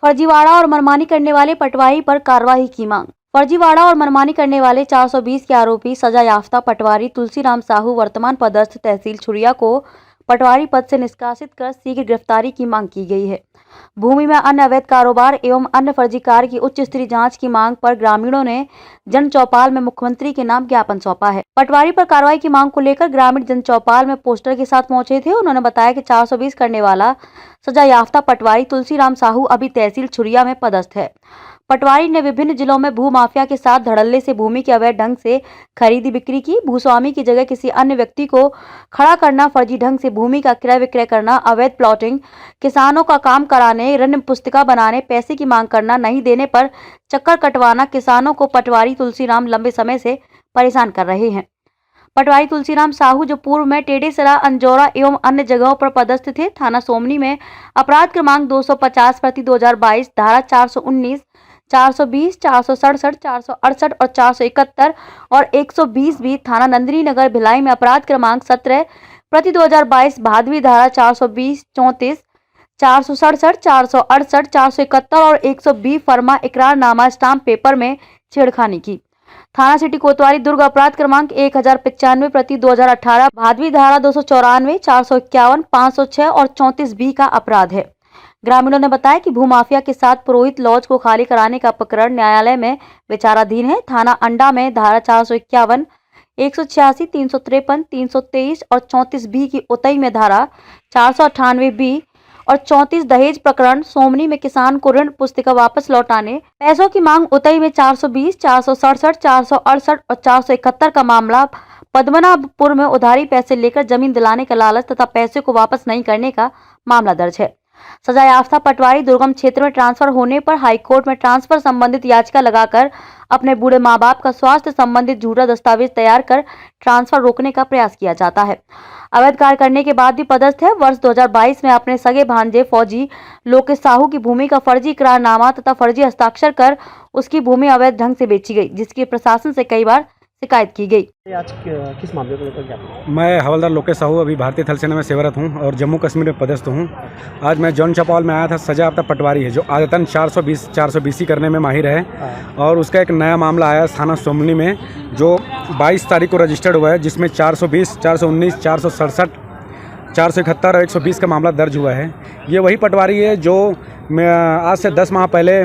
फर्जीवाड़ा और मनमानी करने वाले पटवारी पर कार्रवाई की मांग। फर्जीवाड़ा और मनमानी करने वाले 420 के आरोपी सजायाफ्ता पटवारी तुलसीराम साहू वर्तमान पदस्थ तहसील छुरिया को पटवारी पद से निष्कासित कर शीघ्र गिरफ्तारी की मांग की गई है। भूमि में अन्य अवैध कारोबार एवं अन्य फर्जी कार्य की उच्च स्तरीय जांच की मांग पर ग्रामीणों ने जन चौपाल में मुख्यमंत्री के नाम ज्ञापन सौंपा है। पटवारी पर कार्रवाई की मांग को लेकर ग्रामीण जन चौपाल में पोस्टर के साथ पहुंचे थे। उन्होंने बताया कि 420 करने वाला सजायाफ्ता पटवारी तुलसीराम साहू अभी तहसील छुरिया में पदस्थ है। पटवारी ने विभिन्न जिलों में भू माफिया के साथ धड़ल्ले से भूमि के अवैध ढंग से खरीदी बिक्री की, भूस्वामी की जगह किसी अन्य व्यक्ति को खड़ा करना, फर्जी ढंग से भूमि का क्रय विक्रय करना, अवैध प्लॉटिंग, किसानों का काम कराने, ऋण पुस्तिका बनाने, पैसे की मांग करना, नहीं देने पर चक्कर कटवाना, किसानों को पटवारी तुलसीराम लंबे समय से परेशान कर रहे हैं। पटवारी तुलसीराम साहू जो पूर्व में टेढ़ेसरा, अंजौरा एवं अन्य जगहों पर पदस्थ थे, थाना सोमनी में अपराध क्रमांक 250 प्रति 2022 धारा 419, 420, 467, 468 और 471 और 120 भी, थाना नंदिनी नगर भिलाई में अपराध क्रमांक 17 प्रति 2022 भादवी धारा 420, 34, 467, 468, 471 और 120 फर्मा इकरारनामा स्टाम्प पेपर में छेड़खानी की। थाना सिटी कोतवाली दुर्ग अपराध क्रमांक 1095 प्रति 2018 भादवी धारा 294, 451, 506 और 34 बी का अपराध है। ग्रामीणों ने बताया कि भूमाफिया के साथ पुरोहित लॉज को खाली कराने का प्रकरण न्यायालय में विचाराधीन है। थाना अंडा में धारा 451, 186, 353, 323 और 34 बी की उतई में धारा 498 बी और 34 दहेज प्रकरण, सोमनी में किसान को ऋण पुस्तिका वापस लौटाने, पैसों की मांग उतई में 420, 467, 468 और 471 का मामला, पद्मनाभपुर में उधारी पैसे लेकर जमीन दिलाने का लालच तथा पैसे को वापस नहीं करने का मामला दर्ज है। सजायाफ्ता पटवारी दुर्गम क्षेत्र में ट्रांसफर होने पर हाईकोर्ट में ट्रांसफर संबंधित याचिका लगाकर अपने बूढ़े मां बाप का स्वास्थ्य संबंधित झूठा दस्तावेज तैयार कर ट्रांसफर रोकने का प्रयास किया जाता है। अवैध कार्य करने के बाद भी पदस्थ है। वर्ष 2022 में अपने सगे भांजे फौजी लोकेश साहू की भूमि का फर्जी इकरारनामा तथा फर्जी हस्ताक्षर कर उसकी भूमि अवैध ढंग से बेची गई, जिसकी प्रशासन से कई बार शिकायत की गई। आज किस मामले को लेकर ज्ञापन? मैं हवलदार लोकेश साहू अभी भारतीय थल सेना में सेवारत हूं और जम्मू कश्मीर में पदस्थ हूं। आज मैं जॉन चौपाल में आया था। सजायाफ्ता पटवारी है जो आदतन 420 करने में माहिर है और उसका एक नया मामला आया थाना सोमनी में जो 22 तारीख को रजिस्टर्ड हुआ है, जिसमें 420, 419, 467, 471 और 120 का मामला दर्ज हुआ है। ये वही पटवारी है जो आज से 10 माह पहले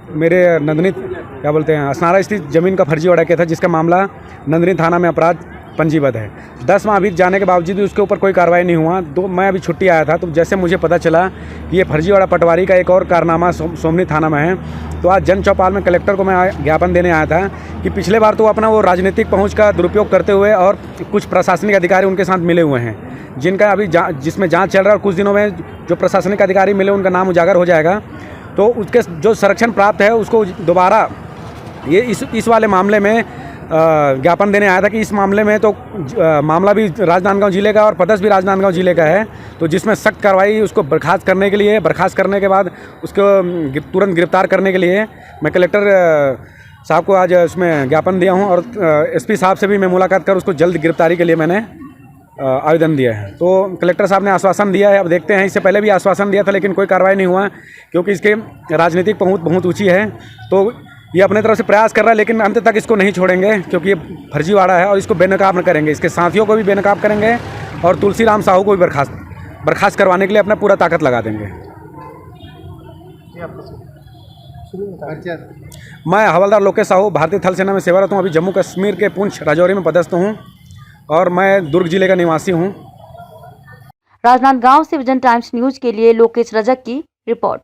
मेरे नंदिनी क्या बोलते हैं असनारा स्थित ज़मीन का फर्जीवाड़ा किया था, जिसका मामला नंदिनी थाना में अपराध पंजीबद्ध है। 10 माह बीत जाने के बावजूद भी उसके ऊपर कोई कार्रवाई नहीं हुआ। तो मैं अभी छुट्टी आया था, तो जैसे मुझे पता चला कि ये फर्जीवाड़ा पटवारी का एक और कारनामा सोमनी थाना में है, तो आज जन चौपाल में कलेक्टर को मैं ज्ञापन देने आया था कि पिछले बार तो अपना वो राजनीतिक पहुँच का दुरुपयोग करते हुए और कुछ प्रशासनिक अधिकारी उनके साथ मिले हुए हैं, जिनका अभी जिसमें जाँच चल रहा है और कुछ दिनों में जो प्रशासनिक अधिकारी मिले उनका नाम उजागर हो जाएगा। तो उसके जो संरक्षण प्राप्त है उसको दोबारा ये इस वाले मामले में ज्ञापन देने आया था कि इस मामले में तो मामला भी राजनांदगांव जिले का और पदस्थ भी राजनांदगांव जिले का है, तो जिसमें सख्त कार्रवाई उसको बर्खास्त करने के लिए, बर्खास्त करने के बाद उसको तुरंत गिरफ्तार करने के लिए मैं कलेक्टर साहब को आज उसमें ज्ञापन दिया हूं और एसपी साहब से भी मैं मुलाकात कर उसको जल्द गिरफ्तारी के लिए मैंने आवेदन दिया है। तो कलेक्टर साहब ने आश्वासन दिया है। अब देखते हैं, इससे पहले भी आश्वासन दिया था लेकिन कोई कार्रवाई नहीं हुआ क्योंकि इसके राजनीतिक पहुंच बहुत ऊंची है। तो ये अपने तरफ से प्रयास कर रहा है लेकिन अंत तक इसको नहीं छोड़ेंगे क्योंकि ये फर्जीवाड़ा है और इसको बेनकाब न करेंगे। इसके साथियों को भी बेनकाब करेंगे और तुलसीराम साहू को भी बर्खास्त करवाने के लिए अपना पूरा ताकत लगा देंगे। मैं हवलदार लोकेश साहू भारतीय थल सेना में सेवारत हूँ। अभी जम्मू कश्मीर के पुंछ राजौरी में पदस्थ हूँ और मैं दुर्ग जिले का निवासी हूँ। राजनांदगांव से विजन टाइम्स न्यूज के लिए लोकेश रजक की रिपोर्ट।